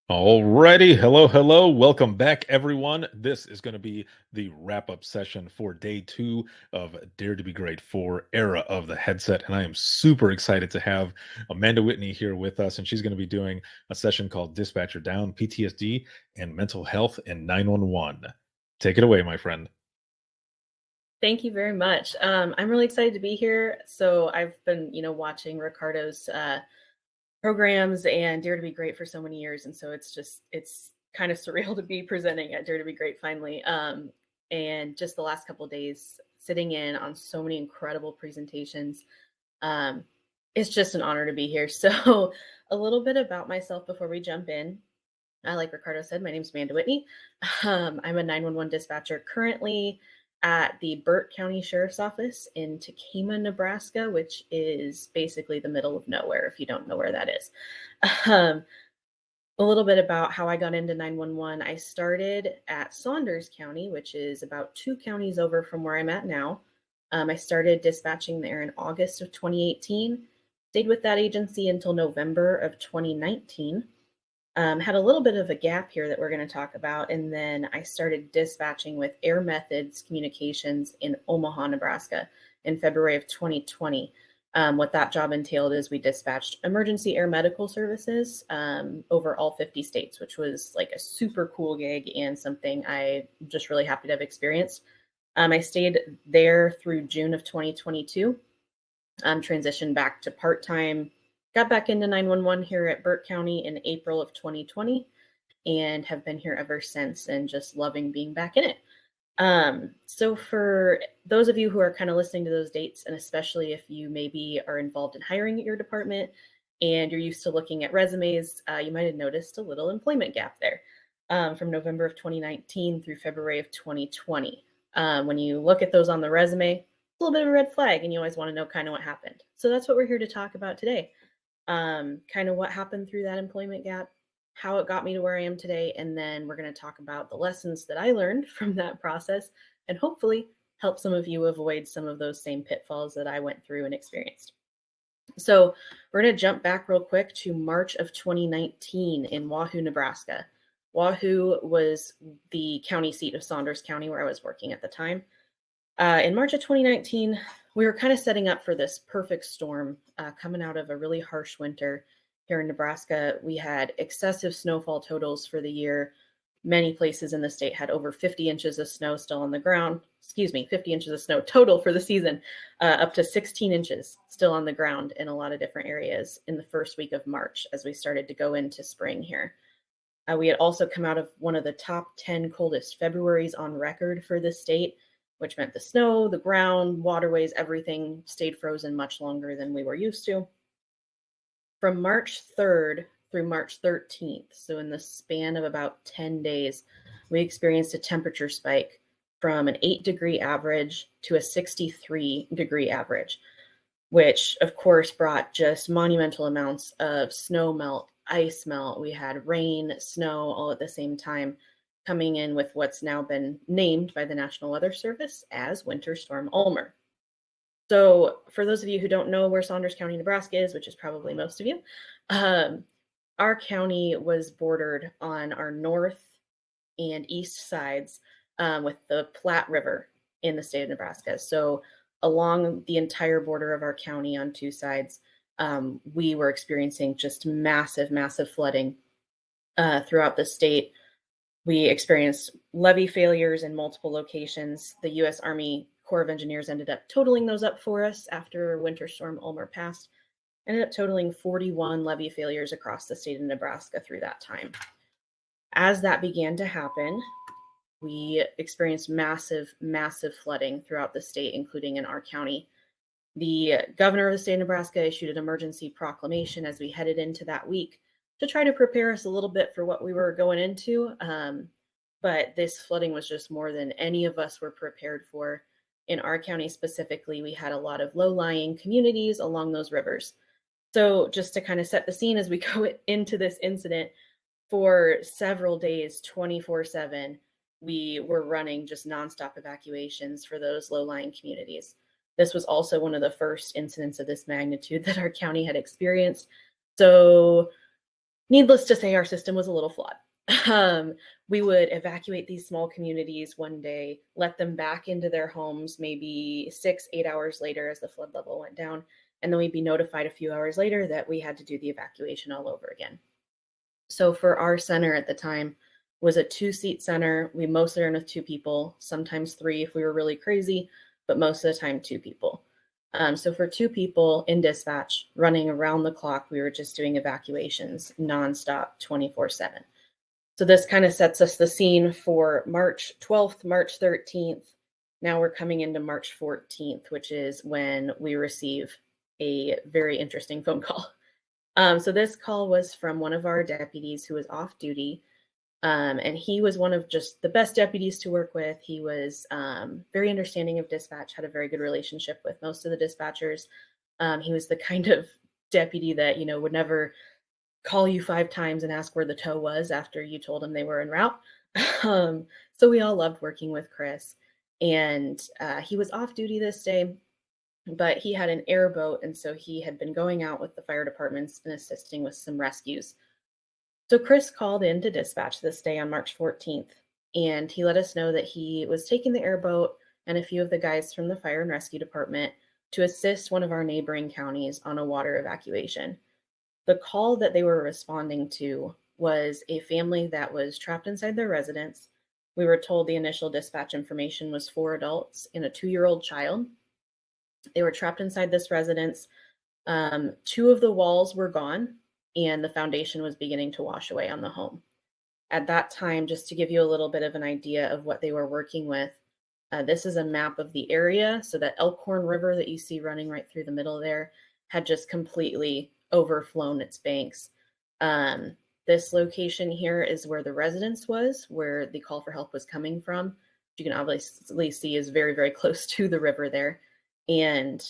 Alrighty, hello. Welcome back, everyone. This is going to be the wrap-up session for day 2 of Dare to Be Great 4 Era of the Headset, and I am super excited to have Amanda Whitney here with us, and she's going to be doing a session called Dispatcher Down, PTSD, and Mental Health in 911. Take it away, my friend. Thank you very much. I'm really excited to be here. So I've been, watching Ricardo's programs and Dare to Be Great for so many years, and so it's kind of surreal to be presenting at Dare to Be Great finally. And just the last couple of days, sitting in on so many incredible presentations. Um, it's just an honor to be here. So a little bit about myself before we jump in. Like Ricardo said, my name's Amanda Whitney. I'm a 911 dispatcher currently at the Burt County Sheriff's Office in Tekamah, Nebraska, which is basically the middle of nowhere if you don't know where that is. Um, a little bit about how I got into 911. I started at Saunders County, which is about 2 counties over from where I'm at now. I started dispatching there in August of 2018, stayed with that agency until November of 2019. Had a little bit of a gap here that we're going to talk about. And then I started dispatching with Air Methods Communications in Omaha, Nebraska in February of 2020. What that job entailed is we dispatched emergency air medical services over all 50 states, which was like a super cool gig and something I'm just really happy to have experienced. I stayed there through June of 2022, transitioned back to part-time. Got back into 911 here at Burt County in April of 2020 and have been here ever since and just loving being back in it. So for those of you who are kind of listening to those dates, and especially if you maybe are involved in hiring at your department and you're used to looking at resumes, you might have noticed a little employment gap there from November of 2019 through February of 2020. When you look at those on the resume, it's a little bit of a red flag and you always want to know kind of what happened. So that's what we're here to talk about today. Kind of what happened through that employment gap, how it got me to where I am today, and then we're going to talk about the lessons that I learned from that process and hopefully help some of you avoid some of those same pitfalls that I went through and experienced. So we're going to jump back real quick to March of 2019 in Wahoo, Nebraska. Wahoo was the county seat of Saunders County where I was working at the time. In March of 2019, we were kind of setting up for this perfect storm coming out of a really harsh winter here in Nebraska. We had excessive snowfall totals for the year. Many places in the state had over 50 inches of snow still on the ground. 50 inches of snow total for the season, up to 16 inches still on the ground in a lot of different areas in the first week of March as we started to go into spring here. We had also come out of one of the top 10 coldest Februaries on record for the state, which meant the snow, the ground, waterways, everything stayed frozen much longer than we were used to. From March 3rd through March 13th, so in the span of about 10 days, we experienced a temperature spike from an 8-degree average to a 63-degree average, which of course brought just monumental amounts of snow melt, ice melt. We had rain, snow all at the same time, coming in with what's now been named by the National Weather Service as Winter Storm Ulmer. So for those of you who don't know where Saunders County, Nebraska is, which is probably most of you, our county was bordered on our north and east sides with the Platte River in the state of Nebraska. So along the entire border of our county on 2 sides, we were experiencing just massive flooding throughout the state. We experienced levee failures in multiple locations. The U.S. Army Corps of Engineers ended up totaling those up for us after Winter Storm Ulmer passed. Ended up totaling 41 levee failures across the state of Nebraska through that time. As that began to happen, we experienced massive flooding throughout the state, including in our county. The governor of the state of Nebraska issued an emergency proclamation as we headed into that week to try to prepare us a little bit for what we were going into. But this flooding was just more than any of us were prepared for. In our county specifically, we had a lot of low-lying communities along those rivers. So just to kind of set the scene as we go into this incident, for several days, 24/7, we were running just nonstop evacuations for those low-lying communities. This was also one of the first incidents of this magnitude that our county had experienced. So Needless to say, our system was a little flawed. Um, we would evacuate these small communities one day, let them back into their homes maybe 6, 8 hours later as the flood level went down. And then we'd be notified a few hours later that we had to do the evacuation all over again. So for our center at the time was a 2-seat center. We mostly ran with 2 people, sometimes 3 if we were really crazy, but most of the time 2 people. So for 2 people in dispatch, running around the clock, we were just doing evacuations nonstop, 24/7. So this kind of sets us the scene for March 12th, March 13th. Now we're coming into March 14th, which is when we receive a very interesting phone call. So this call was from one of our deputies who was off duty. And he was one of just the best deputies to work with. He was very understanding of dispatch, had a very good relationship with most of the dispatchers. He was the kind of deputy that, would never call you 5 times and ask where the tow was after you told him they were en route. So we all loved working with Chris. And he was off duty this day, but he had an airboat. And so he had been going out with the fire departments and assisting with some rescues. So Chris called in to dispatch this day on March 14th, and he let us know that he was taking the airboat and a few of the guys from the fire and rescue department to assist one of our neighboring counties on a water evacuation. The call that they were responding to was a family that was trapped inside their residence. We were told the initial dispatch information was 4 adults and a 2-year-old child. They were trapped inside this residence. 2 of the walls were gone, and the foundation was beginning to wash away on the home. At that time, just to give you a little bit of an idea of what they were working with, this is a map of the area. So that Elkhorn River that you see running right through the middle there had just completely overflown its banks. This location here is where the residence was, where the call for help was coming from. You can obviously see is very, very close to the river there. And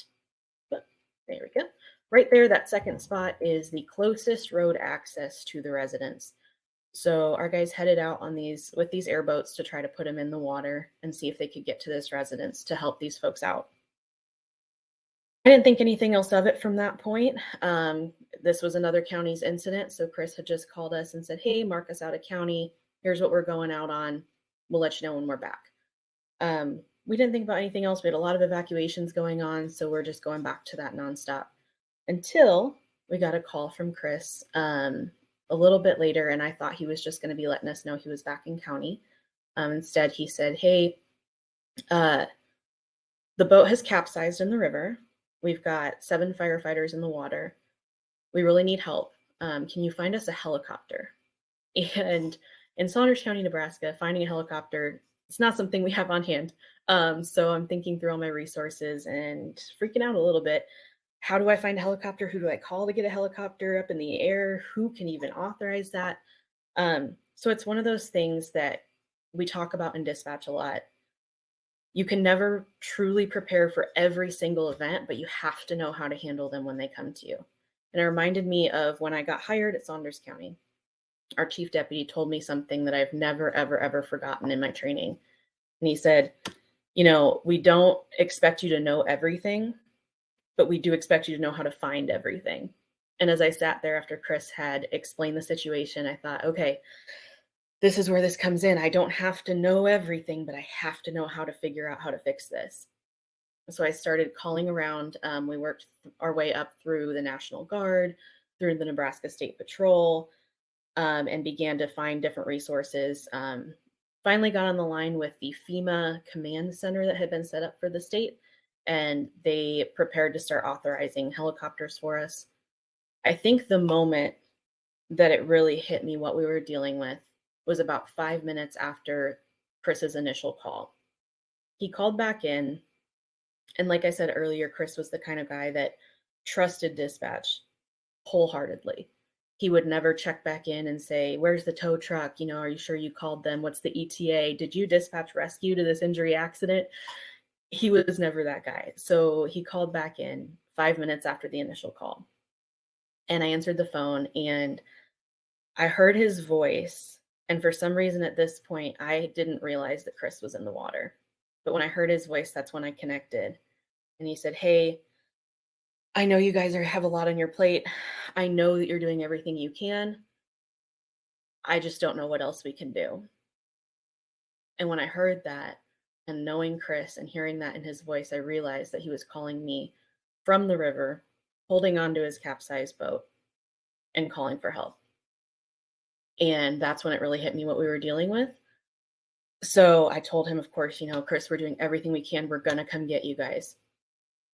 there we go. Right there, that second spot is the closest road access to the residence. So our guys headed out on these airboats to try to put them in the water and see if they could get to this residence to help these folks out. I didn't think anything else of it from that point. This was another county's incident. So Chris had just called us and said, hey, mark us out a county. Here's what we're going out on. We'll let you know when we're back. We didn't think about anything else. We had a lot of evacuations going on. So we're just going back to that nonstop until we got a call from Chris a little bit later. And I thought he was just going to be letting us know he was back in county. Instead, he said, hey, the boat has capsized in the river. We've got 7 firefighters in the water. We really need help. Can you find us a helicopter? And in Saunders County, Nebraska, finding a helicopter, it's not something we have on hand. So I'm thinking through all my resources and freaking out a little bit. How do I find a helicopter? Who do I call to get a helicopter up in the air? Who can even authorize that? So it's one of those things that we talk about in dispatch a lot. You can never truly prepare for every single event, but you have to know how to handle them when they come to you. And it reminded me of when I got hired at Saunders County. Our chief deputy told me something that I've never, ever, ever forgotten in my training. And he said, we don't expect you to know everything, but we do expect you to know how to find everything. And as I sat there after Chris had explained the situation, I thought, okay, this is where this comes in. I don't have to know everything, but I have to know how to figure out how to fix this. So I started calling around. We worked our way up through the National Guard, through the Nebraska State Patrol, and began to find different resources. Finally got on the line with the FEMA command center that had been set up for the state, and they prepared to start authorizing helicopters for us. I think the moment that it really hit me what we were dealing with was about 5 minutes after Chris's initial call. He called back in, and like I said earlier, Chris was the kind of guy that trusted dispatch wholeheartedly. He would never check back in and say, where's the tow truck? Are you sure you called them? What's the ETA? Did you dispatch rescue to this injury accident? He was never that guy. So he called back in 5 minutes after the initial call. And I answered the phone and I heard his voice. And for some reason at this point, I didn't realize that Chris was in the water. But when I heard his voice, that's when I connected. And he said, hey, I know you guys have a lot on your plate. I know that you're doing everything you can. I just don't know what else we can do. And when I heard that, and knowing Chris and hearing that in his voice, I realized that he was calling me from the river, holding onto his capsized boat and calling for help. And that's when it really hit me what we were dealing with. So I told him, of course, Chris, we're doing everything we can. We're going to come get you guys.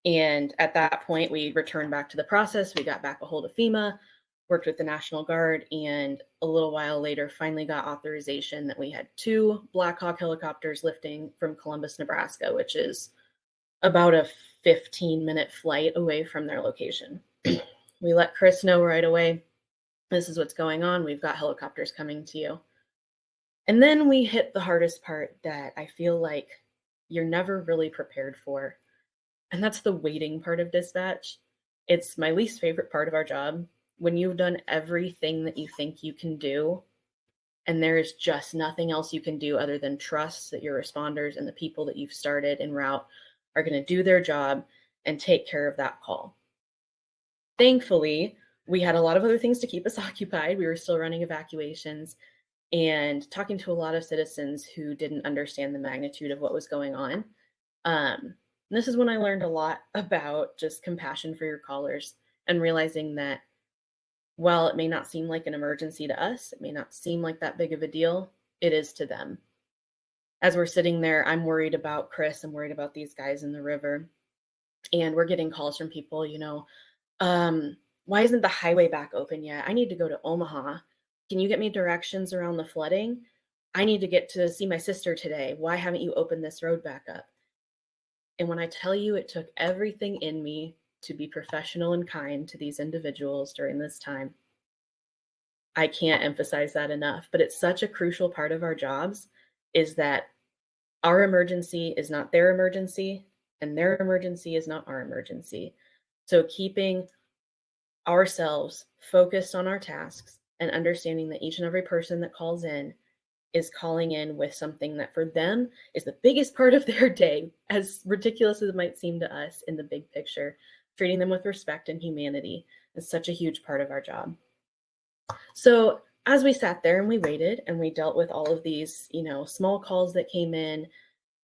And at that point, we returned back to the process. We got back a hold of FEMA, worked with the National Guard, and a little while later finally got authorization that we had 2 Black Hawk helicopters lifting from Columbus, Nebraska, which is about a 15-minute flight away from their location. We let Chris know right away, this is what's going on. We've got helicopters coming to you. And then we hit the hardest part that I feel like you're never really prepared for. And that's the waiting part of dispatch. It's my least favorite part of our job. When you've done everything that you think you can do, and there is just nothing else you can do other than trust that your responders and the people that you've started en route are going to do their job and take care of that call. Thankfully, we had a lot of other things to keep us occupied. We were still running evacuations and talking to a lot of citizens who didn't understand the magnitude of what was going on. And this is when I learned a lot about just compassion for your callers and realizing that while it may not seem like an emergency to us, it may not seem like that big of a deal, it is to them. As we're sitting there, I'm worried about Chris. I'm worried about these guys in the river. And we're getting calls from people, why isn't the highway back open yet? I need to go to Omaha. Can you get me directions around the flooding? I need to get to see my sister today. Why haven't you opened this road back up? And when I tell you it took everything in me to be professional and kind to these individuals during this time, I can't emphasize that enough. But it's such a crucial part of our jobs is that our emergency is not their emergency, and their emergency is not our emergency. So keeping ourselves focused on our tasks and understanding that each and every person that calls in is calling in with something that for them is the biggest part of their day, as ridiculous as it might seem to us in the big picture. Treating them with respect and humanity is such a huge part of our job. So as we sat there and we waited and we dealt with all of these, small calls that came in,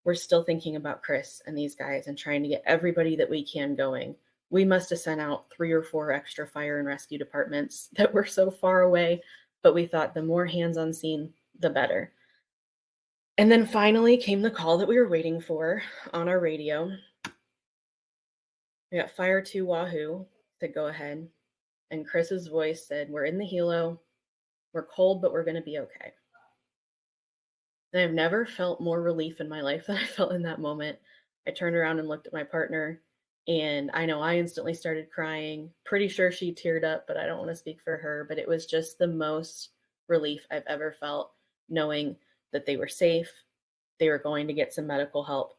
we're still thinking about Chris and these guys and trying to get everybody that we can going. We must have sent out 3 or 4 extra fire and rescue departments that were so far away, but we thought the more hands on scene, the better. And then finally came the call that we were waiting for on our radio. We got Fire 2 Wahoo to go ahead. And Chris's voice said, we're in the helo. We're cold, but we're going to be okay. And I've never felt more relief in my life than I felt in that moment. I turned around and looked at my partner, and I know I instantly started crying. Pretty sure she teared up, but I don't want to speak for her. But it was just the most relief I've ever felt, knowing that they were safe. They were going to get some medical help.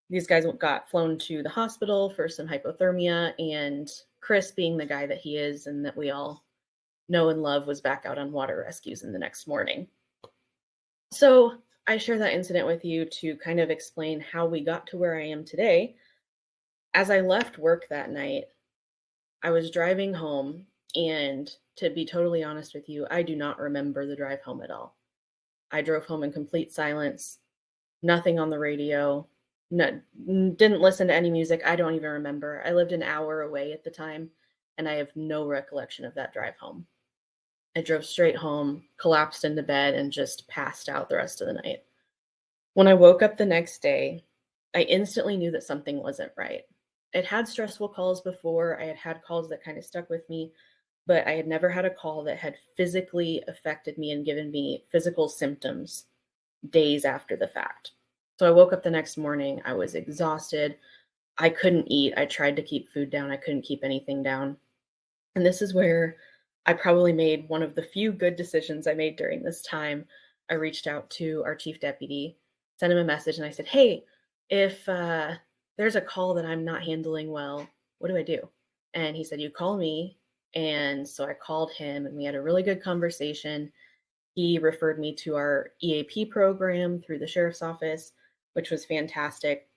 These guys got flown to the hospital for some hypothermia, and Chris, being the guy that he is and that we all know and love, was back out on water rescues in the next morning. So I share that incident with you to kind of explain how we got to where I am today. As I left work that night, I was driving home, and to be totally honest with you, I do not remember the drive home at all. I drove home in complete silence, nothing on the radio, didn't listen to any music. I don't even remember. I lived an hour away at the time, and I have no recollection of that drive home. I drove straight home, collapsed into bed, and just passed out the rest of the night. When I woke up the next day, I instantly knew that something wasn't right. I'd had stressful calls before. I had had calls that kind of stuck with me, but I had never had a call that had physically affected me and given me physical symptoms days after the fact. So I woke up the next morning. I was exhausted. I couldn't eat. I tried to keep food down. I couldn't keep anything down. And this is where I probably made one of the few good decisions I made during this time. I reached out to our chief deputy, sent him a message, and I said, hey, if there's a call that I'm not handling well, what do I do? And he said, you call me. And so I called him, and we had a really good conversation. He referred me to our EAP program through the sheriff's office, which was fantastic.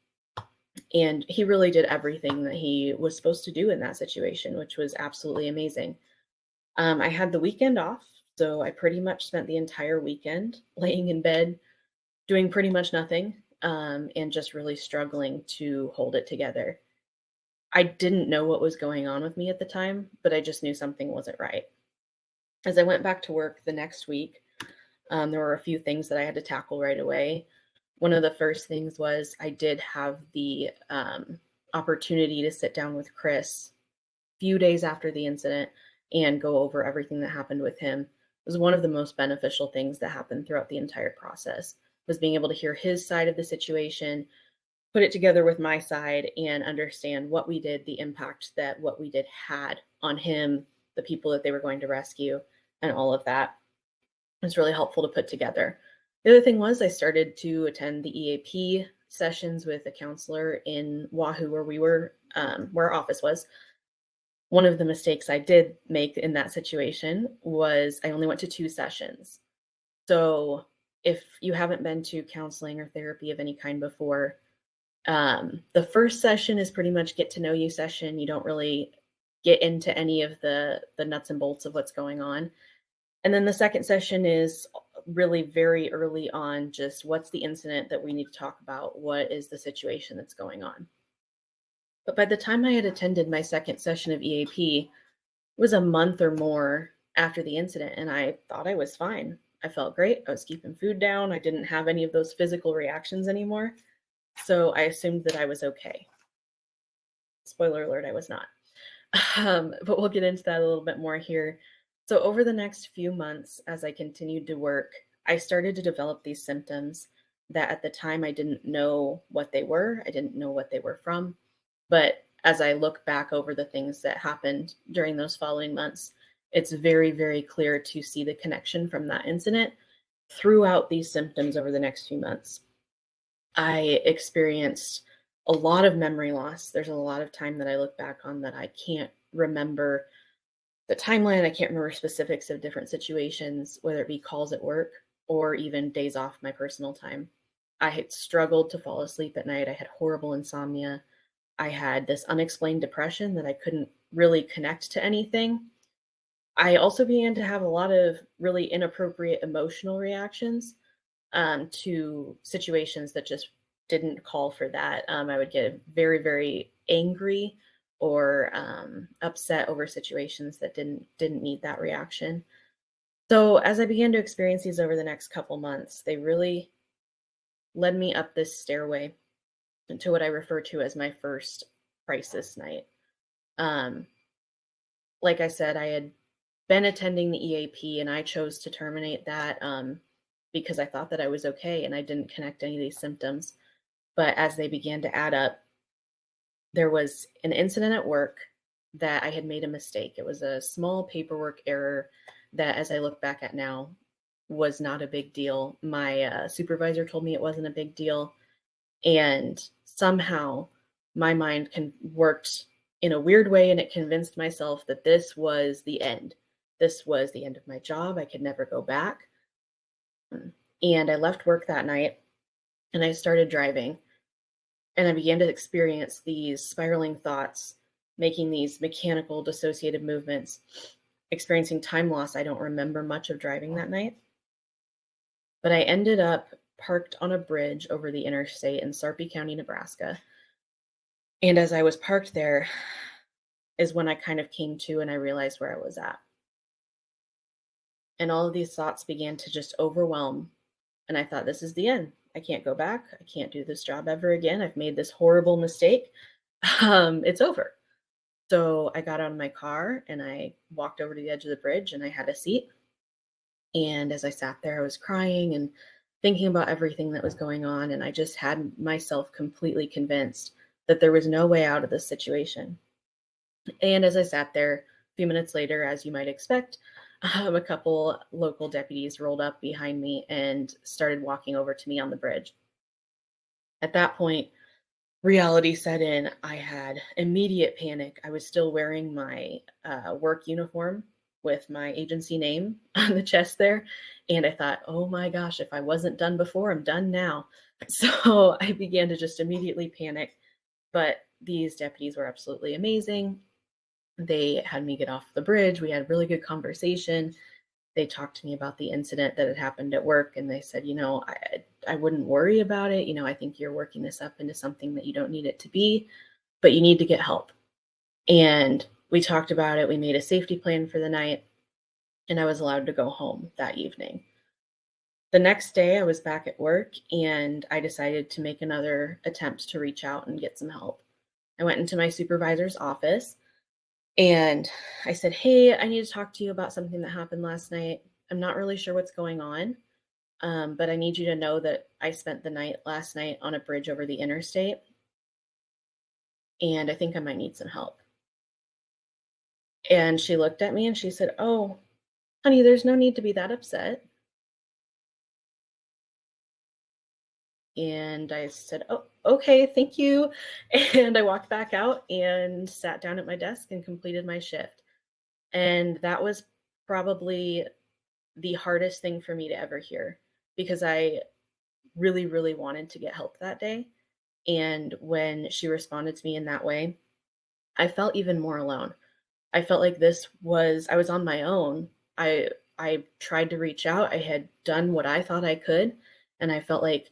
And he really did everything that he was supposed to do in that situation, which was absolutely amazing. I had the weekend off, So I pretty much spent the entire weekend laying in bed, doing pretty much nothing, and just really struggling to hold it together. I didn't know what was going on with me at the time, but I just knew something wasn't right. As I went back to work the next week, there were a few things that I had to tackle right away. One of the first things was I did have the opportunity to sit down with Chris a few days after the incident and go over everything that happened with him. It was one of the most beneficial things that happened throughout the entire process, was being able to hear his side of the situation, put it together with my side, and understand what we did, the impact that what we did had on him, the people that they were going to rescue, and all of that. It's really helpful to put together. The other thing was I started to attend the EAP sessions with a counselor in Wahoo, where our office was. One of the mistakes I did make in that situation was I only went to 2 sessions. So if you haven't been to counseling or therapy of any kind before, the first session is pretty much get to know you session. You don't really get into any of the nuts and bolts of what's going on. And then the second session is really very early on, just what's the incident that we need to talk about? What is the situation that's going on? But by the time I had attended my second session of EAP, it was a month or more after the incident, and I thought I was fine. I felt great. I was keeping food down. I didn't have any of those physical reactions anymore. So I assumed that I was okay. Spoiler alert, I was not. But we'll get into that a little bit more here. So over the next few months, as I continued to work, I started to develop these symptoms that at the time I didn't know what they were. I didn't know what they were from. But as I look back over the things that happened during those following months, it's very, very clear to see the connection from that incident throughout these symptoms over the next few months. I experienced a lot of memory loss. There's a lot of time that I look back on that I can't remember the timeline. I can't remember specifics of different situations, whether it be calls at work or even days off my personal time. I had struggled to fall asleep at night. I had horrible insomnia. I had this unexplained depression that I couldn't really connect to anything. I also began to have a lot of really inappropriate emotional reactions to situations that just didn't call for that. I would get very, very angry or upset over situations that didn't need that reaction. So as I began to experience these over the next couple months, they really led me up this stairway to what I refer to as my first crisis night. Um, like I said, I had been attending the EAP and I chose to terminate that because I thought that I was okay and I didn't connect any of these symptoms. But as they began to add up, there was an incident at work that I had made a mistake. It was a small paperwork error that, as I look back at now, was not a big deal. My supervisor told me it wasn't a big deal. And somehow my mind worked in a weird way, and it convinced myself that this was the end. This was the end of my job. I could never go back. And I left work that night and I started driving. And I began to experience these spiraling thoughts, making these mechanical dissociative movements, experiencing time loss. I don't remember much of driving that night. But I ended up parked on a bridge over the interstate in Sarpy County, Nebraska. And as I was parked there is when I kind of came to and I realized where I was at. And all of these thoughts began to just overwhelm. And I thought, this is the end. I can't go back. I can't do this job ever again. I've made this horrible mistake. It's over. So I got out of my car and I walked over to the edge of the bridge and I had a seat. And as I sat there, I was crying and thinking about everything that was going on. And I just had myself completely convinced that there was no way out of this situation. And as I sat there, a few minutes later, as you might expect, a couple local deputies rolled up behind me and started walking over to me on the bridge. At that point, reality set in. I had immediate panic. I was still wearing my work uniform with my agency name on the chest there. And I thought, oh my gosh, if I wasn't done before, I'm done now. So I began to just immediately panic. But these deputies were absolutely amazing. They had me get off the bridge. We had really good conversation. they talked to me about the incident that had happened at work, and they said, I wouldn't worry about it. I think you're working this up into something that you don't need it to be, but you need to get help. And we talked about it. We made a safety plan for the night, and I was allowed to go home that evening. The next day, I was back at work, and I decided to make another attempt to reach out and get some help. I went into my supervisor's office, and I said, "Hey, I need to talk to you about something that happened last night. I'm not really sure what's going on, but I need you to know that I spent the night last night on a bridge over the interstate, and I think I might need some help." And she looked at me and she said, "Oh, honey, there's no need to be that upset." And I said, "Oh, okay, thank you." And I walked back out and sat down at my desk and completed my shift. And that was probably the hardest thing for me to ever hear, because I really, really wanted to get help that day. And when she responded to me in that way, I felt even more alone. I felt like I was on my own. I tried to reach out. I had done what I thought I could, and I felt like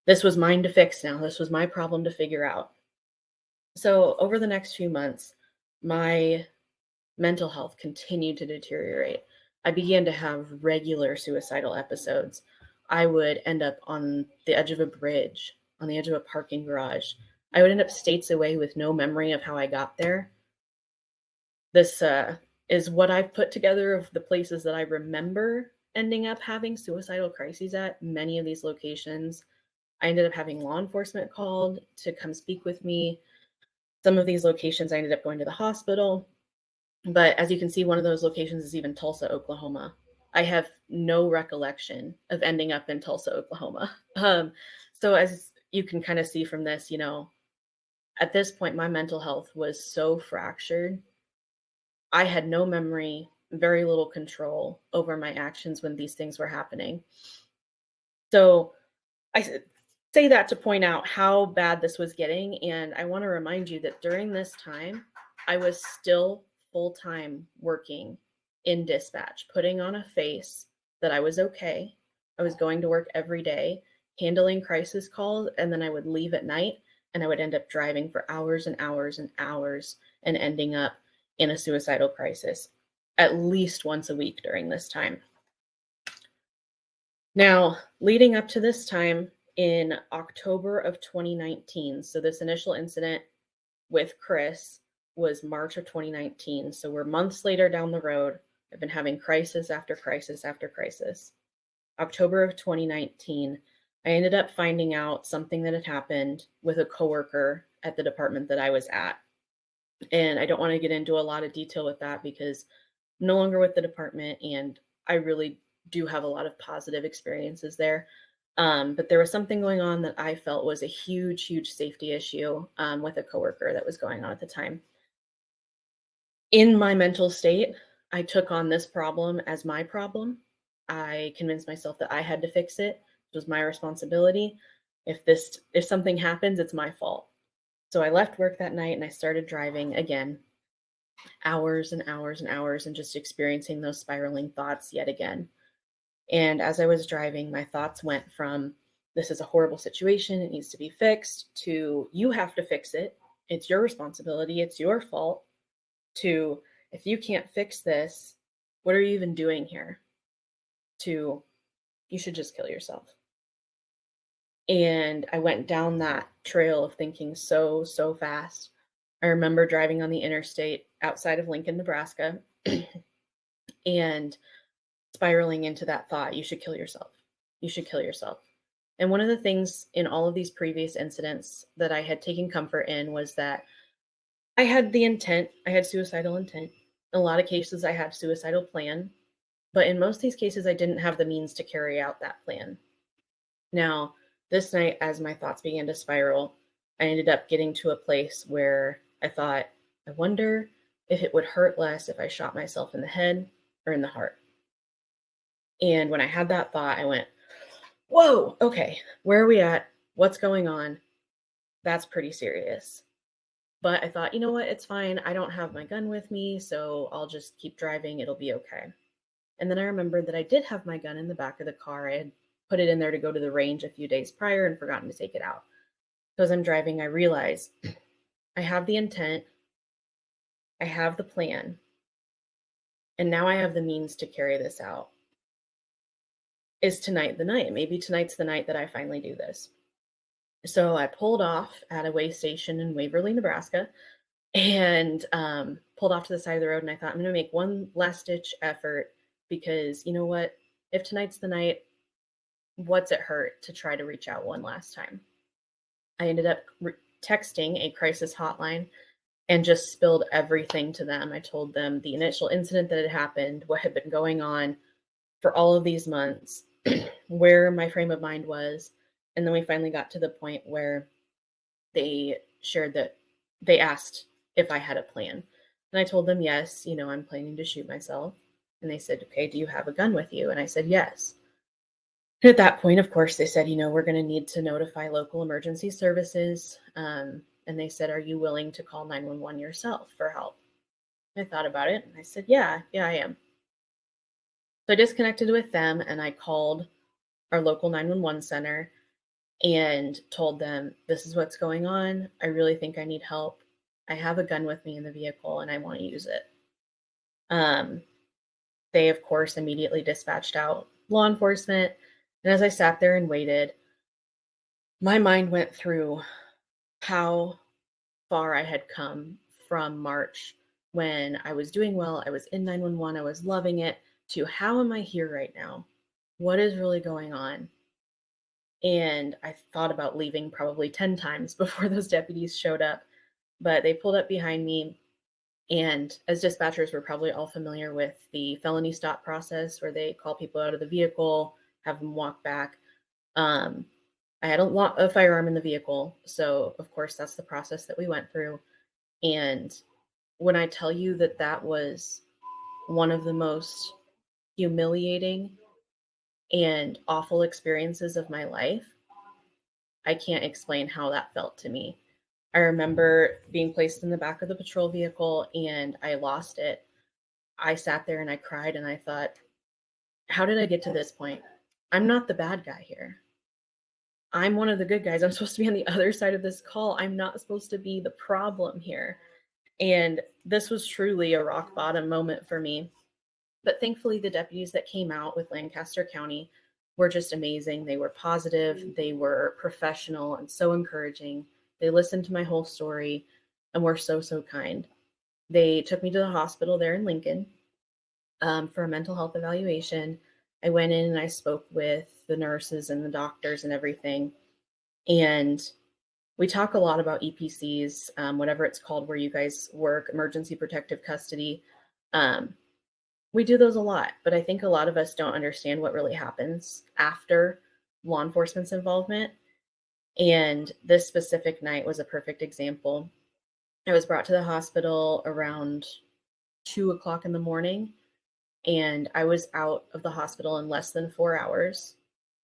this was mine to fix now. This was my problem to figure out. So, over the next few months, my mental health continued to deteriorate. I began to have regular suicidal episodes. I would end up on the edge of a bridge, on the edge of a parking garage. I would end up states away with no memory of how I got there. This is what I've put together of the places that I remember ending up having suicidal crises at. Many of these locations, I ended up having law enforcement called to come speak with me. Some of these locations, I ended up going to the hospital. But as you can see, one of those locations is even Tulsa, Oklahoma. I have no recollection of ending up in Tulsa, Oklahoma. So as you can kind of see from this, at this point, my mental health was so fractured. I had no memory, very little control over my actions when these things were happening. So say that to point out how bad this was getting. And I want to remind you that during this time, I was still full-time working in dispatch, putting on a face that I was okay. I was going to work every day, handling crisis calls, and then I would leave at night, and I would end up driving for hours and hours and hours and ending up in a suicidal crisis at least once a week during this time. Now, leading up to this time, in October of 2019, so this initial incident with Chris was March of 2019. So we're months later down the road. I've been having crisis after crisis after crisis. October of 2019, I ended up finding out something that had happened with a coworker at the department that I was at. And I don't want to get into a lot of detail with that because I'm no longer with the department, and I really do have a lot of positive experiences there. But there was something going on that I felt was a huge, huge safety issue with a coworker that was going on at the time. In my mental state, I took on this problem as my problem. I convinced myself that I had to fix it. It was my responsibility. If something happens, it's my fault. So I left work that night and I started driving again, hours and hours and hours, and just experiencing those spiraling thoughts yet again. And as I was driving, my thoughts went from, this is a horrible situation, it needs to be fixed, to, you have to fix it, it's your responsibility, it's your fault, to, if you can't fix this, what are you even doing here? To, you should just kill yourself. And I went down that trail of thinking so, so fast. I remember driving on the interstate outside of Lincoln, Nebraska, and spiraling into that thought, you should kill yourself. You should kill yourself. And one of the things in all of these previous incidents that I had taken comfort in was that I had the intent, I had suicidal intent. In a lot of cases, I had suicidal plan, but in most of these cases, I didn't have the means to carry out that plan. Now, this night, as my thoughts began to spiral, I ended up getting to a place where I thought, I wonder if it would hurt less if I shot myself in the head or in the heart. And when I had that thought, I went, whoa, okay, where are we at? What's going on? That's pretty serious. But I thought, you know what? It's fine. I don't have my gun with me, so I'll just keep driving. It'll be okay. And then I remembered that I did have my gun in the back of the car. I had put it in there to go to the range a few days prior and forgotten to take it out. So as I'm driving, I realize I have the intent, I have the plan, and now I have the means to carry this out. Is tonight the night? Maybe tonight's the night that I finally do this. So I pulled off at a way station in Waverly, Nebraska, and pulled off to the side of the road. And I thought, I'm going to make one last ditch effort because you know what? If tonight's the night, what's it hurt to try to reach out one last time? I ended up texting a crisis hotline and just spilled everything to them. I told them the initial incident that had happened, what had been going on for all of these months, where my frame of mind was. And then we finally got to the point where they shared that they asked if I had a plan. And I told them, yes, I'm planning to shoot myself. And they said, okay, do you have a gun with you? And I said, yes. And at that point, of course, they said, we're going to need to notify local emergency services. And they said, are you willing to call 911 yourself for help? I thought about it and I said, yeah, I am. So I disconnected with them and I called our local 911 center and told them, this is what's going on. I really think I need help. I have a gun with me in the vehicle and I want to use it. They, of course, immediately dispatched out law enforcement. And as I sat there and waited, my mind went through how far I had come from March when I was doing well. I was in 911. I was loving it, to how am I here right now? What is really going on? And I thought about leaving probably 10 times before those deputies showed up, but they pulled up behind me. And as dispatchers, we're probably all familiar with the felony stop process where they call people out of the vehicle, have them walk back. I had a firearm in the vehicle. So of course, that's the process that we went through. And when I tell you that that was one of the most humiliating and awful experiences of my life, I can't explain how that felt to me. I remember being placed in the back of the patrol vehicle and I lost it. I sat there and I cried and I thought, how did I get to this point? I'm not the bad guy here. I'm one of the good guys. I'm supposed to be on the other side of this call. I'm not supposed to be the problem here. And this was truly a rock bottom moment for me. But thankfully, the deputies that came out with Lancaster County were just amazing. They were positive, they were professional and so encouraging. They listened to my whole story and were so, so kind. They took me to the hospital there in Lincoln for a mental health evaluation. I went in and I spoke with the nurses and the doctors and everything. And we talk a lot about EPCs, whatever it's called, where you guys work, emergency protective custody. We do those a lot, but I think a lot of us don't understand what really happens after law enforcement's involvement. And this specific night was a perfect example. I was brought to the hospital around 2:00 in the morning, and I was out of the hospital in less than 4 hours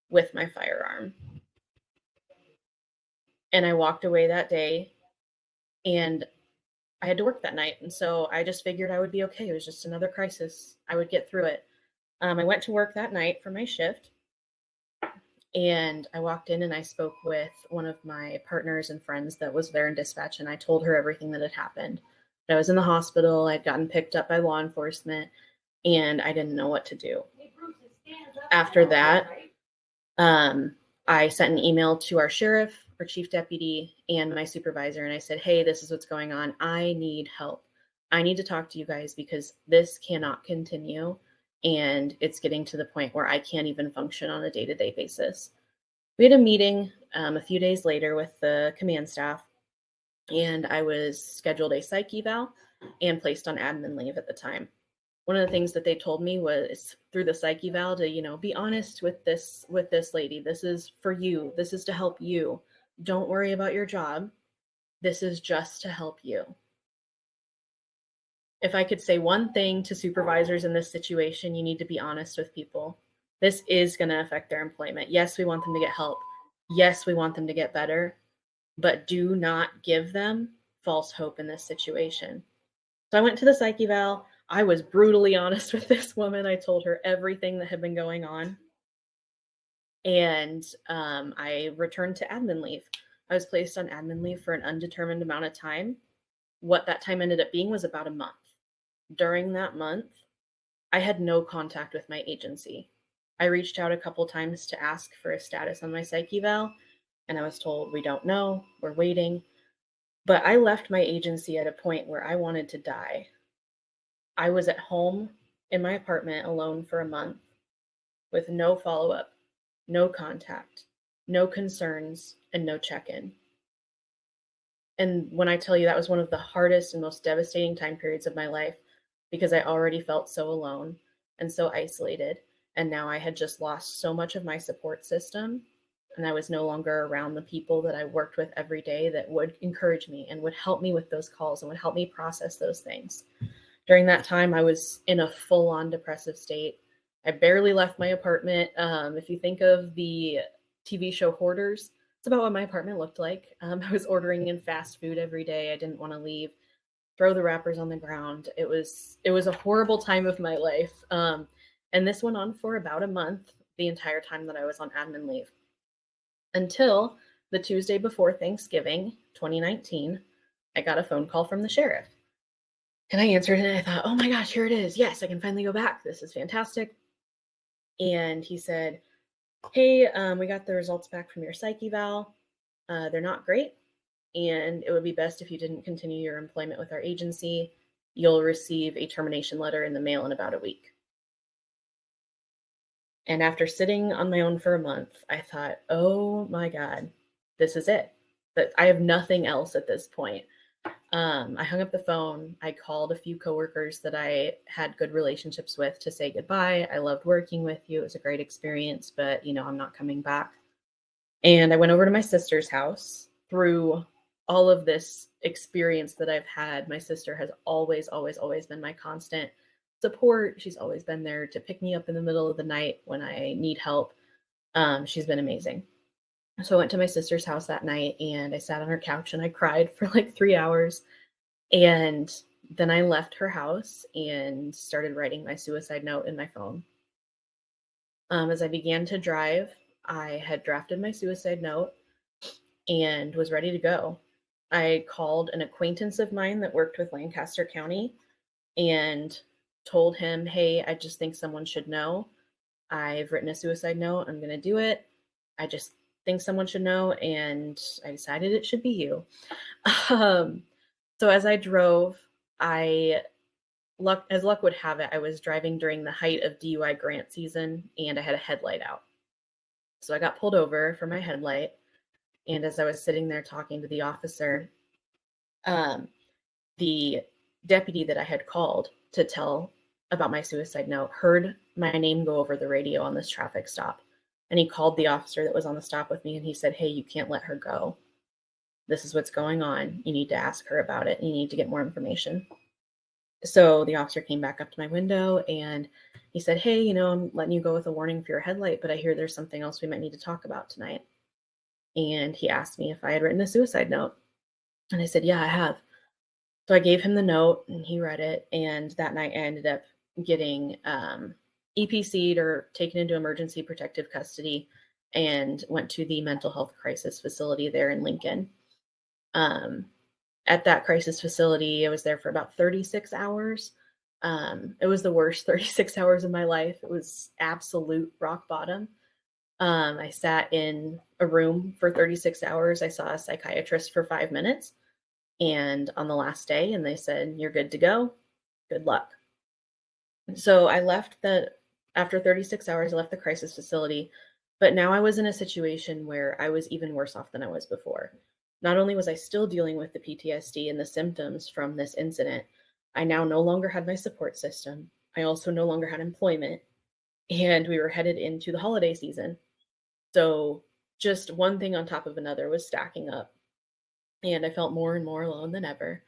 with my firearm. And I walked away that day, and I had to work that night. And so I just figured I would be okay. It was just another crisis. I would get through it. I went to work that night for my shift. And I walked in and I spoke with one of my partners and friends that was there in dispatch. And I told her everything that had happened. I was in the hospital. I'd gotten picked up by law enforcement and I didn't know what to do. After that, I sent an email to our sheriff, our chief deputy, and my supervisor. And I said, hey, this is what's going on. I need help. I need to talk to you guys because this cannot continue. And it's getting to the point where I can't even function on a day-to-day basis. We had a meeting a few days later with the command staff, and I was scheduled a psych eval and placed on admin leave at the time. One of the things that they told me was through the psych eval to, be honest with this lady. This is for you. This is to help you. Don't worry about your job. This is just to help you. If I could say one thing to supervisors in this situation, you need to be honest with people. This is going to affect their employment. Yes, we want them to get help. Yes, we want them to get better, but do not give them false hope in this situation. So I went to the psych eval. I was brutally honest with this woman. I told her everything that had been going on. And I returned to admin leave. I was placed on admin leave for an undetermined amount of time. What that time ended up being was about a month. During that month, I had no contact with my agency. I reached out a couple times to ask for a status on my psych eval, and I was told, we don't know, we're waiting. But I left my agency at a point where I wanted to die. I was at home in my apartment alone for a month with no follow up, no contact, no concerns, and no check in. And when I tell you that was one of the hardest and most devastating time periods of my life, because I already felt so alone and so isolated. And now I had just lost so much of my support system. And I was no longer around the people that I worked with every day that would encourage me and would help me with those calls and would help me process those things. During that time, I was in a full-on depressive state. I barely left my apartment. If you think of the TV show Hoarders, it's about what my apartment looked like. I was ordering in fast food every day. I didn't want to leave. Throw the wrappers on the ground. It was a horrible time of my life. And this went on for about a month, the entire time that I was on admin leave. Until the Tuesday before Thanksgiving, 2019, I got a phone call from the sheriff. And I answered it and I thought, oh my gosh, here it is. Yes, I can finally go back. This is fantastic. And he said, hey, we got the results back from your psych eval. They're not great. And it would be best if you didn't continue your employment with our agency. You'll receive a termination letter in the mail in about a week. And after sitting on my own for a month, I thought, oh my God, this is it. But I have nothing else at this point. I hung up the phone. I called a few coworkers that I had good relationships with to say goodbye. I loved working with you. It was a great experience, but I'm not coming back. And I went over to my sister's house. Through all of this experience that I've had, my sister has always, always, always been my constant support. She's always been there to pick me up in the middle of the night when I need help. She's been amazing. So I went to my sister's house that night and I sat on her couch and I cried for like 3 hours. And then I left her house and started writing my suicide note in my phone. As I began to drive, I had drafted my suicide note and was ready to go. I called an acquaintance of mine that worked with Lancaster County and told him, hey, I just think someone should know. I've written a suicide note. I'm going to do it. I just think someone should know. And I decided it should be you. So as I drove, as luck would have it, I was driving during the height of DUI grant season and I had a headlight out. So I got pulled over for my headlight. And as I was sitting there talking to the officer, the deputy that I had called to tell about my suicide note heard my name go over the radio on this traffic stop. And he called the officer that was on the stop with me and he said, hey, you can't let her go. This is what's going on. You need to ask her about it. You need to get more information. So the officer came back up to my window and he said, hey, I'm letting you go with a warning for your headlight, but I hear there's something else we might need to talk about tonight. And he asked me if I had written a suicide note. And I said, yeah, I have. So I gave him the note and he read it. And that night I ended up getting EPC'd or taken into emergency protective custody and went to the mental health crisis facility there in Lincoln. At that crisis facility, I was there for about 36 hours. It was the worst 36 hours of my life. It was absolute rock bottom. I sat in a room for 36 hours. I saw a psychiatrist for 5 minutes. And on the last day, and they said, you're good to go. Good luck. So I left after 36 hours, I left the crisis facility. But now I was in a situation where I was even worse off than I was before. Not only was I still dealing with the PTSD and the symptoms from this incident, I now no longer had my support system. I also no longer had employment. And we were headed into the holiday season. So just one thing on top of another was stacking up. And I felt more and more alone than ever.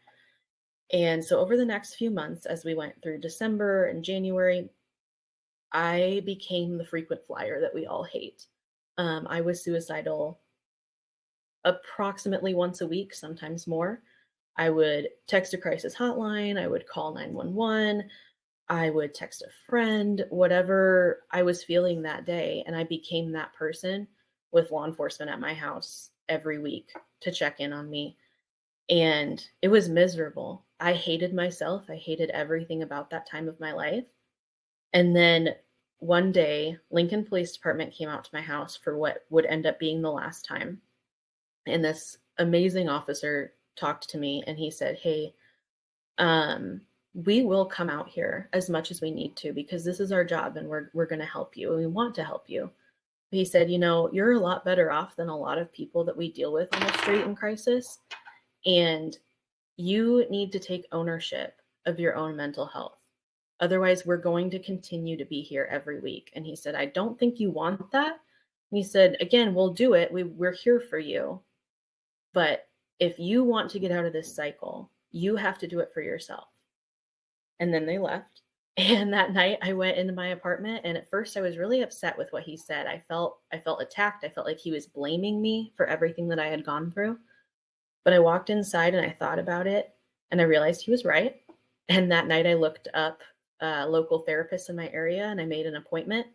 And so over the next few months, as we went through December and January, I became the frequent flyer that we all hate. I was suicidal approximately once a week, sometimes more. I would text a crisis hotline. I would call 911. I would text a friend, whatever I was feeling that day. And I became that person with law enforcement at my house every week to check in on me. And it was miserable. I hated myself. I hated everything about that time of my life. And then one day, Lincoln Police Department came out to my house for what would end up being the last time. And this amazing officer talked to me and he said, "Hey, we will come out here as much as we need to because this is our job and we're going to help you and we want to help you." He said, "You know, you're a lot better off than a lot of people that we deal with on the street in crisis. And you need to take ownership of your own mental health. Otherwise, we're going to continue to be here every week." And he said, "I don't think you want that." And he said, "Again, we'll do it. We're here for you. But if you want to get out of this cycle, you have to do it for yourself." And then they left. And that night I went into my apartment and at first I was really upset with what he said. I felt attacked. I felt like he was blaming me for everything that I had gone through. But I walked inside and I thought about it and I realized he was right. And that night I looked up local therapists in my area and I made an appointment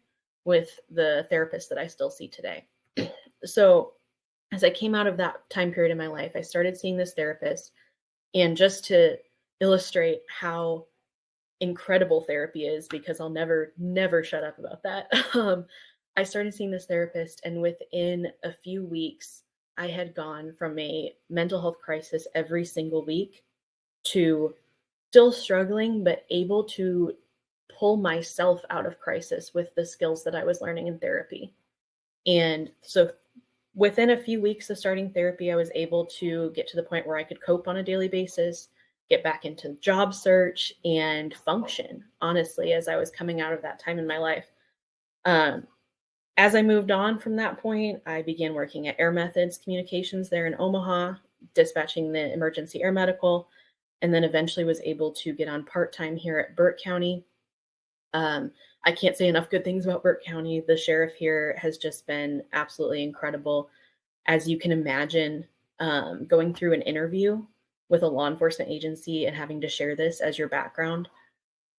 with the therapist that I still see today. So as I came out of that time period in my life, I started seeing this therapist. And just to illustrate how incredible therapy is, because I'll never shut up about that. I started seeing this therapist, and within a few weeks, I had gone from a mental health crisis every single week to still struggling, but able to pull myself out of crisis with the skills that I was learning in therapy. And so within a few weeks of starting therapy, I was able to get to the point where I could cope on a daily basis, get back into job search, and function, honestly, as I was coming out of that time in my life. Um, as I moved on from that point, I began working at Air Methods Communications there in Omaha, dispatching the emergency air medical, and then eventually was able to get on part-time here at Burt County. I can't say enough good things about Burt County. The sheriff here has just been absolutely incredible. As you can imagine, going through an interview with a law enforcement agency and having to share this as your background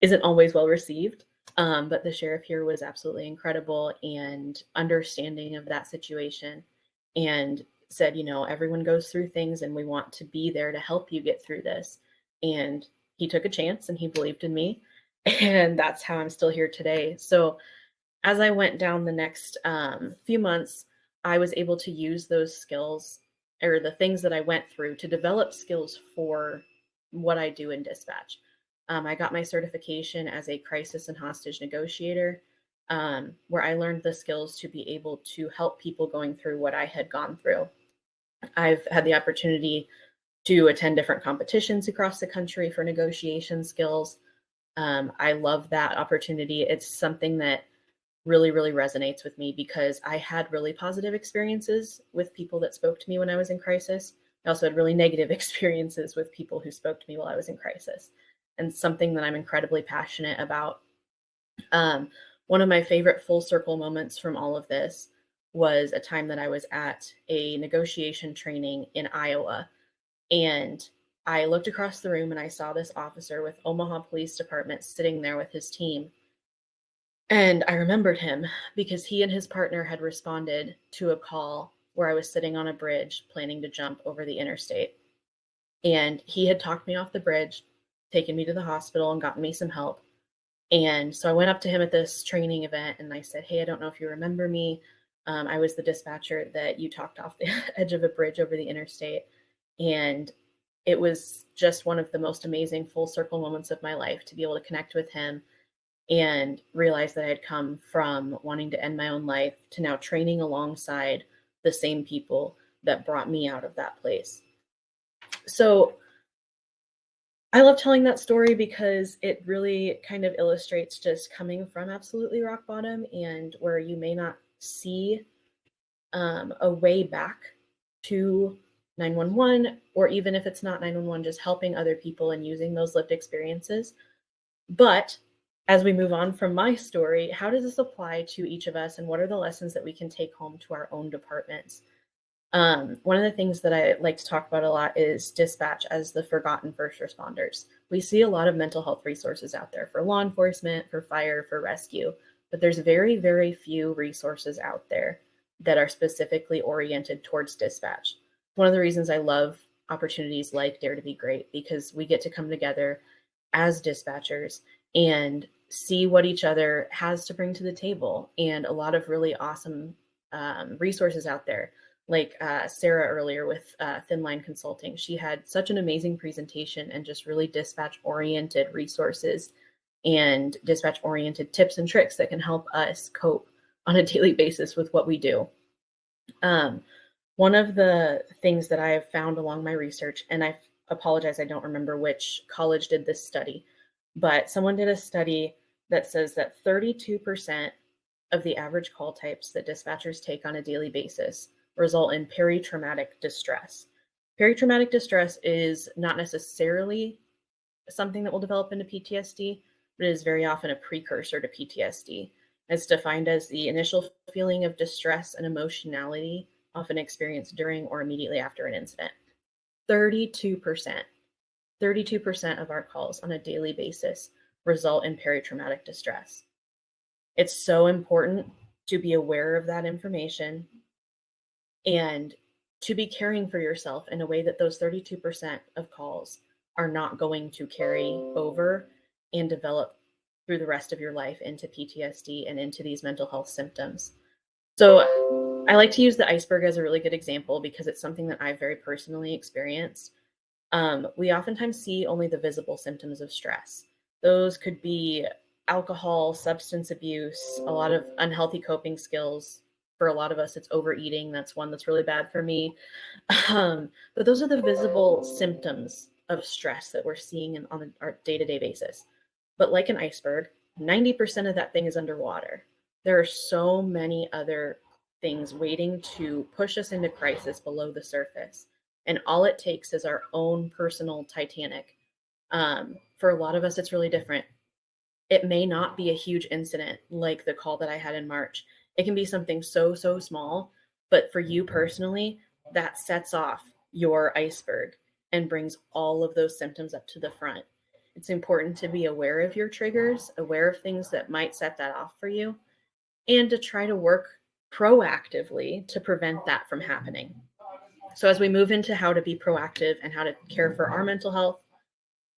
isn't always well received. But the sheriff here was absolutely incredible and understanding of that situation and said, you know, everyone goes through things and we want to be there to help you get through this. And he took a chance and he believed in me. And that's how I'm still here today. So as I went down the next few months, I was able to use those skills or the things that I went through to develop skills for what I do in dispatch. I got my certification as a crisis and hostage negotiator, where I learned the skills to be able to help people going through what I had gone through. I've had the opportunity to attend different competitions across the country for negotiation skills. I love that opportunity. It's something that really resonates with me because I had really positive experiences with people that spoke to me when I was in crisis. I also had really negative experiences with people who spoke to me while I was in crisis, and something that I'm incredibly passionate about. One of my favorite full circle moments from all of this was a time that I was at a negotiation training in Iowa, and I looked across the room and I saw this officer with Omaha Police Department sitting there with his team. And I remembered him because he and his partner had responded to a call where I was sitting on a bridge planning to jump over the interstate. And he had talked me off the bridge, taken me to the hospital, and gotten me some help. And so I went up to him at this training event and I said, "Hey, I don't know if you remember me. I was the dispatcher that you talked off the edge of a bridge over the interstate." And it was just one of the most amazing full circle moments of my life to be able to connect with him and realize that I had come from wanting to end my own life to now training alongside the same people that brought me out of that place. So I love telling that story because it really kind of illustrates just coming from absolutely rock bottom and where you may not see a way back to 911, or even if it's not 911, just helping other people and using those lived experiences. But as we move on from my story, how does this apply to each of us and what are the lessons that we can take home to our own departments? One of the things that I like to talk about a lot is dispatch as the forgotten first responders. We see a lot of mental health resources out there for law enforcement, for fire, for rescue, but there's very, very few resources out there that are specifically oriented towards dispatch. One of the reasons I love opportunities like Dare to Be Great, because we get to come together as dispatchers and see what each other has to bring to the table, and a lot of really awesome resources out there. Like Sarah earlier with Thin Line Consulting, she had such an amazing presentation and just really dispatch oriented resources and dispatch oriented tips and tricks that can help us cope on a daily basis with what we do. One of the things that I have found along my research, and I apologize, I don't remember which college did this study, but someone did a study that says that 32% of the average call types that dispatchers take on a daily basis result in peritraumatic distress. Peritraumatic distress is not necessarily something that will develop into PTSD, but it is very often a precursor to PTSD. It's defined as the initial feeling of distress and emotionality often experienced during or immediately after an incident. 32%. 32% of our calls on a daily basis result in peritraumatic distress. It's so important to be aware of that information and to be caring for yourself in a way that those 32% of calls are not going to carry over and develop through the rest of your life into PTSD and into these mental health symptoms. So I like to use the iceberg as a really good example because it's something that I've very personally experienced. We oftentimes see only the visible symptoms of stress. Those could be alcohol, substance abuse, a lot of unhealthy coping skills. For a lot of us, it's overeating. That's one that's really bad for me. But those are the visible symptoms of stress that we're seeing on our day-to-day basis. But like an iceberg, 90% of that thing is underwater. There are so many other things waiting to push us into crisis below the surface. And all it takes is our own personal Titanic. For a lot of us, it's really different. It may not be a huge incident like the call that I had in March. It can be something so small, but for you personally, that sets off your iceberg and brings all of those symptoms up to the front. It's important to be aware of your triggers, aware of things that might set that off for you, and to try to work proactively to prevent that from happening. So as we move into how to be proactive and how to care for our mental health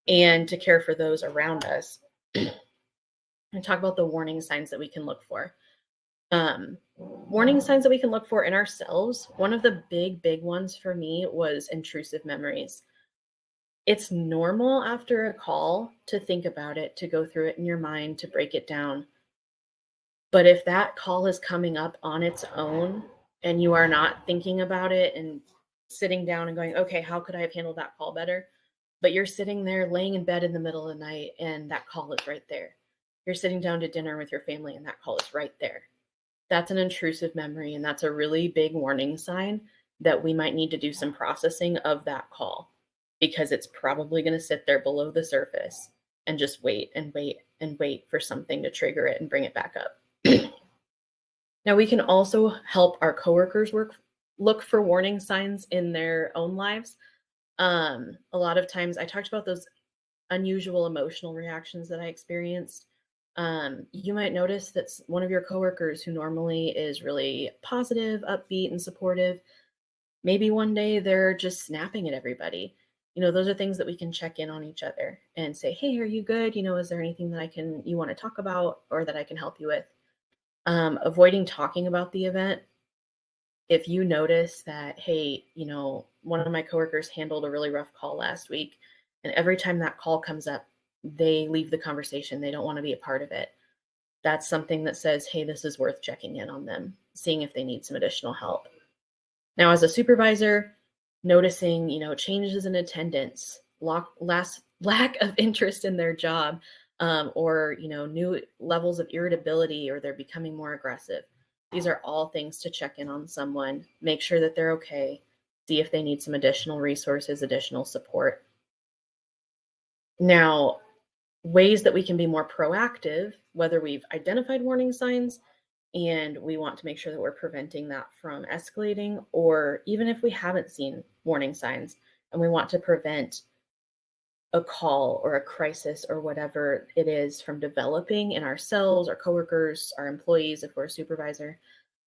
and to care for those around us, and talk about the warning signs that we can look for. Warning signs that we can look for in ourselves. One of the big ones for me was intrusive memories. It's normal after a call to think about it, to go through it in your mind, to break it down. But if that call is coming up on its own and you are not thinking about it and sitting down and going, okay, how could I have handled that call better? But you're sitting there laying in bed in the middle of the night and that call is right there. You're sitting down to dinner with your family and that call is right there. That's an intrusive memory, and that's a really big warning sign that we might need to do some processing of that call, because it's probably going to sit there below the surface and just wait for something to trigger it and bring it back up. Now, we can also help our coworkers look for warning signs in their own lives. A lot of times I talked about those unusual emotional reactions that I experienced. You might notice that one of your coworkers who normally is really positive, upbeat, and supportive, maybe one day they're just snapping at everybody. Those are things that we can check in on each other and say, hey, are you good? Is there anything that you want to talk about or that I can help you with? Avoiding talking about the event. If you notice that, hey, one of my coworkers handled a really rough call last week, and every time that call comes up, they leave the conversation. They don't want to be a part of it. That's something that says, hey, this is worth checking in on them, seeing if they need some additional help. Now, as a supervisor, noticing, changes in attendance, lack of interest in their job, or, new levels of irritability, or they're becoming more aggressive. These are all things to check in on someone, make sure that they're okay, see if they need some additional resources, additional support. Now, ways that we can be more proactive, whether we've identified warning signs And we want to make sure that we're preventing that from escalating, or even if we haven't seen warning signs and we want to prevent a call or a crisis or whatever it is from developing in ourselves, our coworkers, our employees, if we're a supervisor,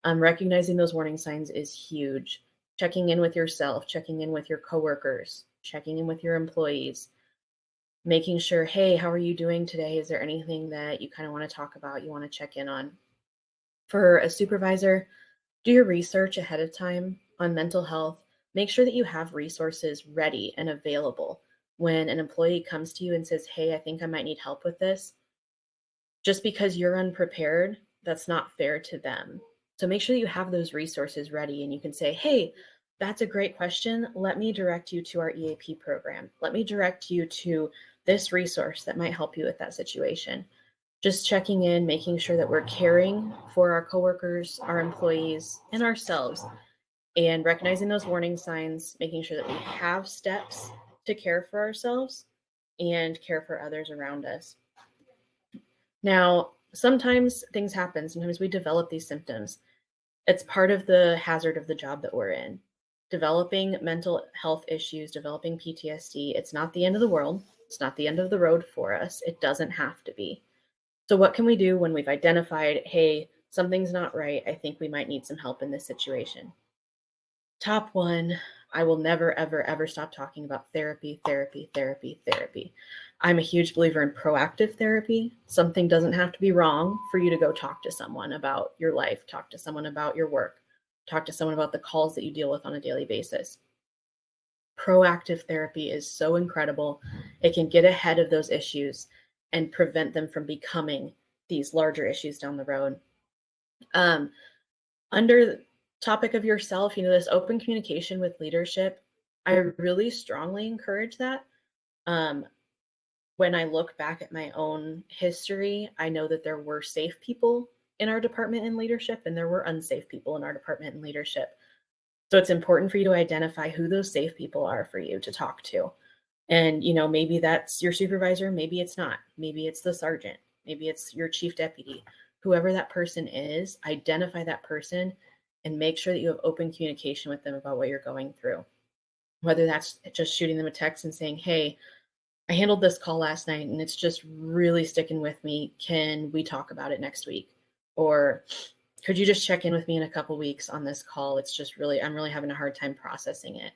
recognizing those warning signs is huge. Checking in with yourself, checking in with your coworkers, checking in with your employees, making sure, hey, how are you doing today? Is there anything that you kind of want to talk about, you want to check in on? For a supervisor, do your research ahead of time on mental health. Make sure that you have resources ready and available when an employee comes to you and says, hey, I think I might need help with this. Just because you're unprepared, that's not fair to them. So make sure that you have those resources ready and you can say, hey, that's a great question. Let me direct you to our EAP program. Let me direct you to this resource that might help you with that situation. Just checking in, making sure that we're caring for our coworkers, our employees, and ourselves, and recognizing those warning signs, making sure that we have steps to care for ourselves and care for others around us. Now, sometimes things happen. Sometimes we develop these symptoms. It's part of the hazard of the job that we're in. Developing mental health issues, developing PTSD, it's not the end of the world. It's not the end of the road for us. It doesn't have to be. So what can we do when we've identified, hey, something's not right? I think we might need some help in this situation. Top one, I will never, ever, ever stop talking about therapy, therapy, therapy, therapy. I'm a huge believer in proactive therapy. Something doesn't have to be wrong for you to go talk to someone about your life, talk to someone about your work, talk to someone about the calls that you deal with on a daily basis. Proactive therapy is so incredible. It can get ahead of those issues and prevent them from becoming these larger issues down the road. Under the topic of yourself, this open communication with leadership, I really strongly encourage that. When I look back at my own history, I know that there were safe people in our department in leadership and there were unsafe people in our department in leadership. So it's important for you to identify who those safe people are for you to talk to. And, maybe that's your supervisor, maybe it's not. Maybe it's the sergeant, maybe it's your chief deputy. Whoever that person is, identify that person and make sure that you have open communication with them about what you're going through. Whether that's just shooting them a text and saying, hey, I handled this call last night and it's just really sticking with me. Can we talk about it next week? Or could you just check in with me in a couple weeks on this call? I'm really having a hard time processing it.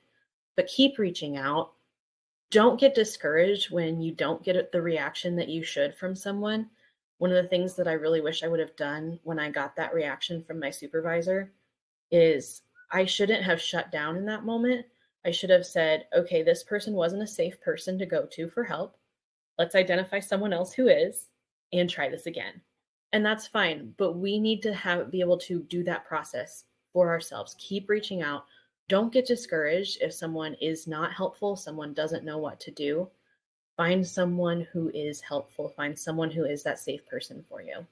But keep reaching out. Don't get discouraged when you don't get the reaction that you should from someone. One of the things that I really wish I would have done when I got that reaction from my supervisor is I shouldn't have shut down in that moment. I should have said, okay, this person wasn't a safe person to go to for help. Let's identify someone else who is and try this again. And that's fine, but we need to be able to do that process for ourselves. Keep reaching out. Don't get discouraged if someone is not helpful, someone doesn't know what to do. Find someone who is helpful. Find someone who is that safe person for you.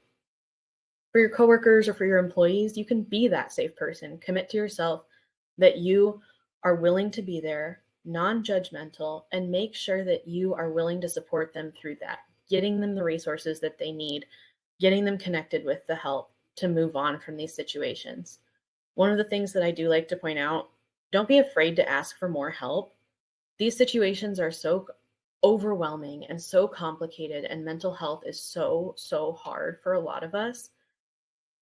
For your coworkers or for your employees, you can be that safe person. Commit to yourself that you are willing to be there, non-judgmental, and make sure that you are willing to support them through that, getting them the resources that they need, getting them connected with the help to move on from these situations. One of the things that I do like to point out, don't be afraid to ask for more help. These situations are so overwhelming and so complicated, and mental health is so, so hard for a lot of us.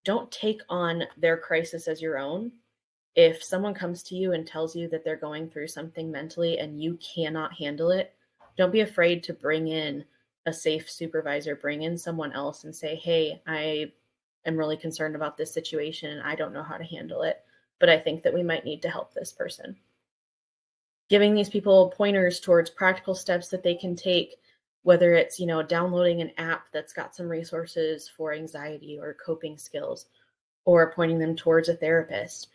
Don't take on their crisis as your own. If someone comes to you and tells you that they're going through something mentally and you cannot handle it, don't be afraid to bring in a safe supervisor, bring in someone else and say, hey, I am really concerned about this situation and I don't know how to handle it, but I think that we might need to help this person. Giving these people pointers towards practical steps that they can take, whether it's, downloading an app that's got some resources for anxiety or coping skills, or pointing them towards a therapist.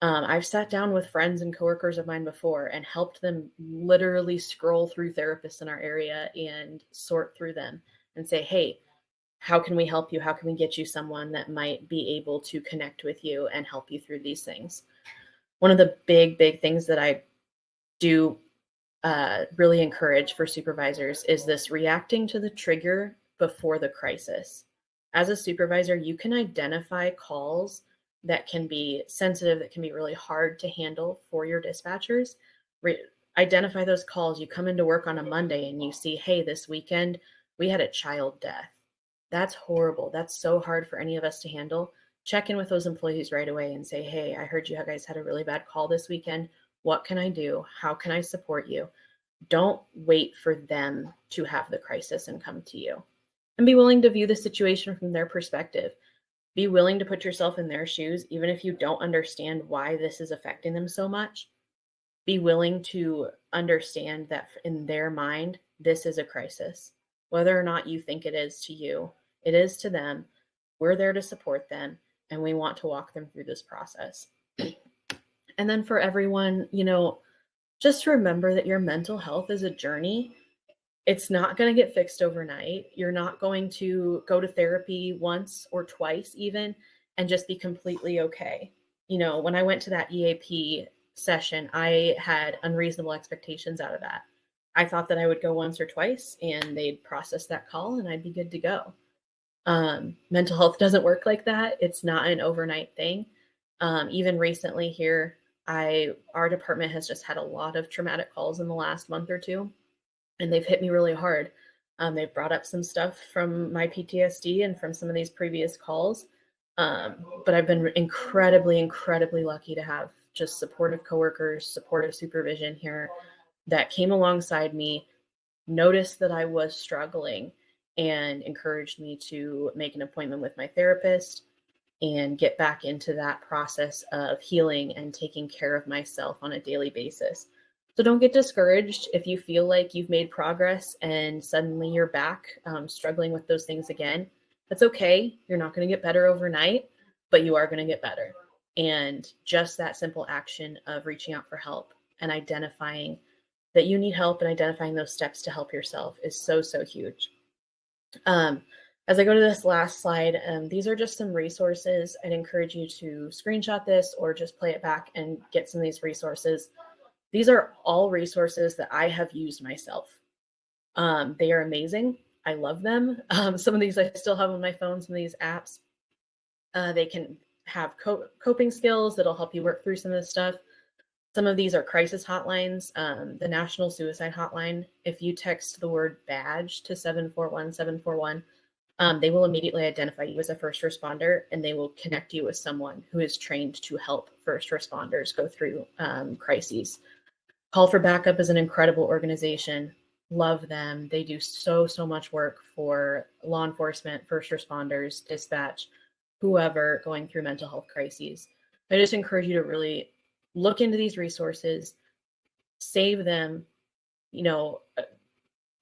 I've sat down with friends and coworkers of mine before and helped them literally scroll through therapists in our area and sort through them and say, hey, how can we help you? How can we get you someone that might be able to connect with you and help you through these things? One of the big, big things that I do really encourage for supervisors is this reacting to the trigger before the crisis. As a supervisor, you can identify calls that can be sensitive, that can be really hard to handle for your dispatchers. Identify those calls. You come into work on a Monday and you see, hey, this weekend we had a child death. That's horrible. That's so hard for any of us to handle. Check in with those employees right away and say, hey, I heard you guys had a really bad call this weekend. What can I do? How can I support you? Don't wait for them to have the crisis and come to you. And be willing to view the situation from their perspective. Be willing to put yourself in their shoes, even if you don't understand why this is affecting them so much. Be willing to understand that in their mind, this is a crisis. Whether or not you think it is to you, it is to them. We're there to support them, and we want to walk them through this process. And then for everyone, just remember that your mental health is a journey. It's not going to get fixed overnight. You're not going to go to therapy once or twice even and just be completely okay. When I went to that EAP session, I had unreasonable expectations out of that. I thought that I would go once or twice and they'd process that call and I'd be good to go. Mental health doesn't work like that. It's not an overnight thing. Even recently here, our department has just had a lot of traumatic calls in the last month or two, and they've hit me really hard. They've brought up some stuff from my PTSD and from some of these previous calls. But I've been incredibly, incredibly lucky to have just supportive coworkers, supportive supervision here that came alongside me, noticed that I was struggling, and encouraged me to make an appointment with my therapist and get back into that process of healing and taking care of myself on a daily basis. So don't get discouraged if you feel like you've made progress and suddenly you're back struggling with those things again. That's okay. You're not going to get better overnight, but you are going to get better. And just that simple action of reaching out for help and identifying that you need help and identifying those steps to help yourself is so, so huge. As I go to this last slide, these are just some resources. I'd encourage you to screenshot this or just play it back and get some of these resources. These are all resources that I have used myself. They are amazing. I love them. Some of these I still have on my phone, some of these apps. They can have coping skills that'll help you work through some of this stuff. Some of these are crisis hotlines. The National Suicide Hotline, if you text the word badge to 741-741, they will immediately identify you as a first responder, and they will connect you with someone who is trained to help first responders go through crises. Call for Backup is an incredible organization. Love them. They do so, so much work for law enforcement, first responders, dispatch, whoever going through mental health crises. I just encourage you to really look into these resources, save them,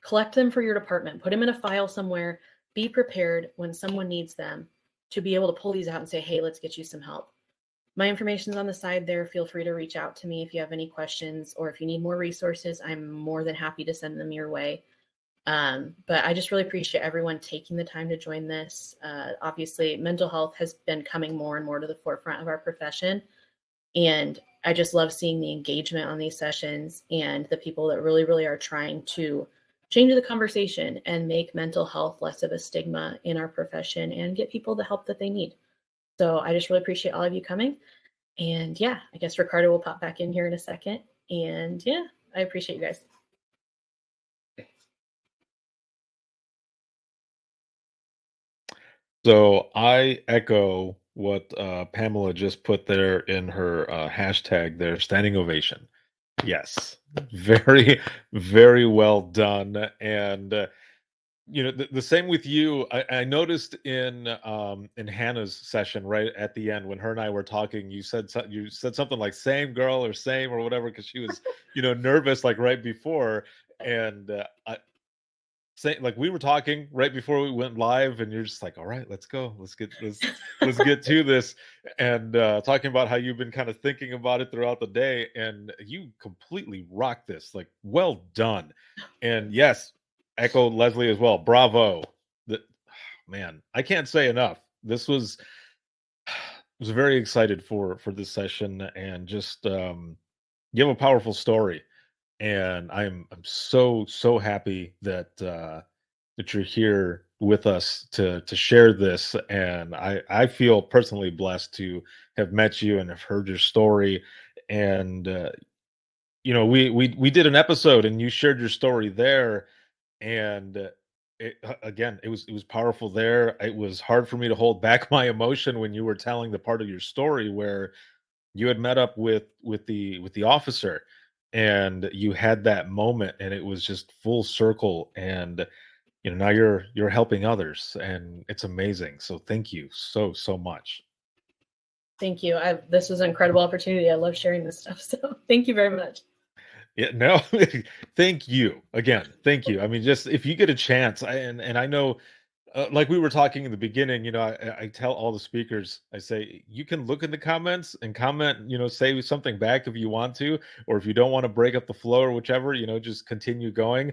collect them for your department, put them in a file somewhere, be prepared when someone needs them to be able to pull these out and say, hey, let's get you some help. My information's on the side there. Feel free to reach out to me if you have any questions or if you need more resources. I'm more than happy to send them your way. But I just really appreciate everyone taking the time to join this. Obviously, mental health has been coming more and more to the forefront of our profession. And I just love seeing the engagement on these sessions and the people that really, really are trying to change the conversation and make mental health less of a stigma in our profession and get people the help that they need. So I just really appreciate all of you coming. And yeah, I guess Ricardo will pop back in here in a second. And yeah, I appreciate you guys. So I echo what Pamela just put there in her hashtag there, standing ovation. Yes, very, very well done. And the same with you. I noticed in Hannah's session right at the end when her and I were talking, you said something like "same girl" or "same" or whatever because she was nervous like right before, and like we were talking right before we went live, and you're just like, all right, let's go, let's get to this, and talking about how you've been kind of thinking about it throughout the day, and you completely rocked this. Like, well done. And yes, echo Leslie as well. Bravo. That Man, I can't say enough. This was very excited for this session, and just you have a powerful story, and I'm so happy that that you're here with us to share this. And I feel personally blessed to have met you and have heard your story. And we did an episode, and you shared your story there, and again, it was powerful there. It was hard for me to hold back my emotion when you were telling the part of your story where you had met up with the officer, and you had that moment, and it was just full circle. And now you're helping others, and it's amazing. So thank you so much. Thank you. This was an incredible opportunity. I love sharing this stuff. So thank you very much. Yeah, no, thank you again. Thank you. I mean, just if you get a chance, and I know, like we were talking in the beginning, I tell all the speakers, I say, you can look in the comments and comment, say something back if you want to, or if you don't want to break up the flow or whichever, just continue going.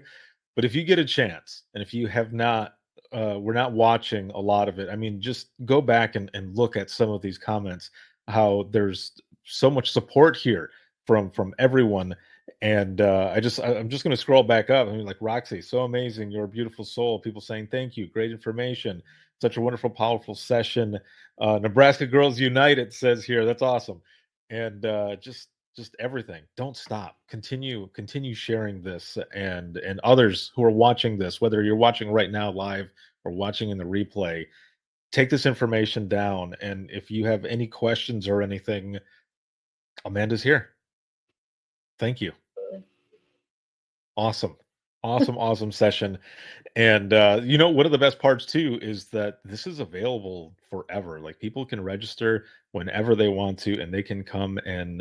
But if you get a chance, and if you have not, we're not watching a lot of it. I mean, just go back and look at some of these comments, how there's so much support here from everyone. And I'm just going to scroll back up. I mean, like Roxy, so amazing. You're a beautiful soul. People saying thank you. Great information. Such a wonderful, powerful session. Nebraska Girls Unite, it says here. That's awesome. And just everything. Don't stop. Continue sharing this, and others who are watching this, whether you're watching right now live or watching in the replay, take this information down. And if you have any questions or anything, Amanda's here. Thank you. Awesome. Awesome session. And one of the best parts too is that this is available forever. Like, people can register whenever they want to, and they can come and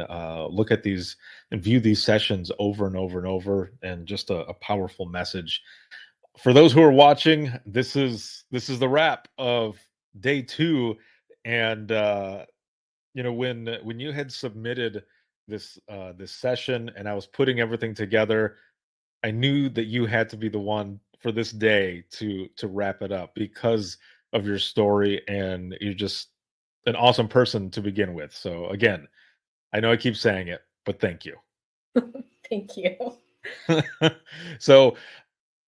look at these and view these sessions over and over and over. And just a powerful message for those who are watching. This is the wrap of day 2. And when you had submitted this session, and I was putting everything together, I knew that you had to be the one for this day to wrap it up, because of your story, and you're just an awesome person to begin with. So again, I know I keep saying it, but thank you. Thank you. So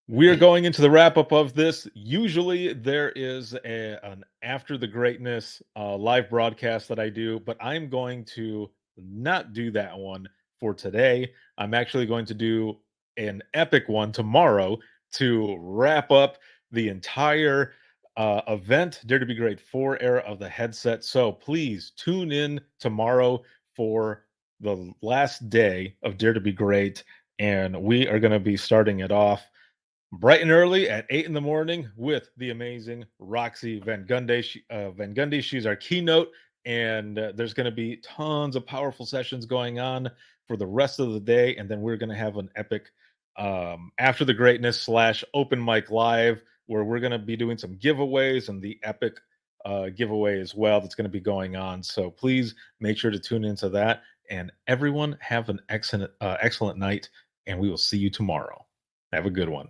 we are going into the wrap up of this. Usually there is an After the Greatness live broadcast that I do, but I'm going to not do that one for today. I'm actually going to do an epic one tomorrow to wrap up the entire event, Dare to Be Great 4 era of the headset. So please tune in tomorrow for the last day of Dare to Be Great. And we are going to be starting it off bright and early at 8 in the morning with the amazing Roxy Van Gundy. Van Gundy, she's our keynote, and there's going to be tons of powerful sessions going on for the rest of the day. And then we're going to have an epic After the Greatness / open mic live, where we're going to be doing some giveaways, and the epic giveaway as well that's going to be going on. So please make sure to tune into that. And everyone have an excellent night, and we will see you tomorrow. Have a good one.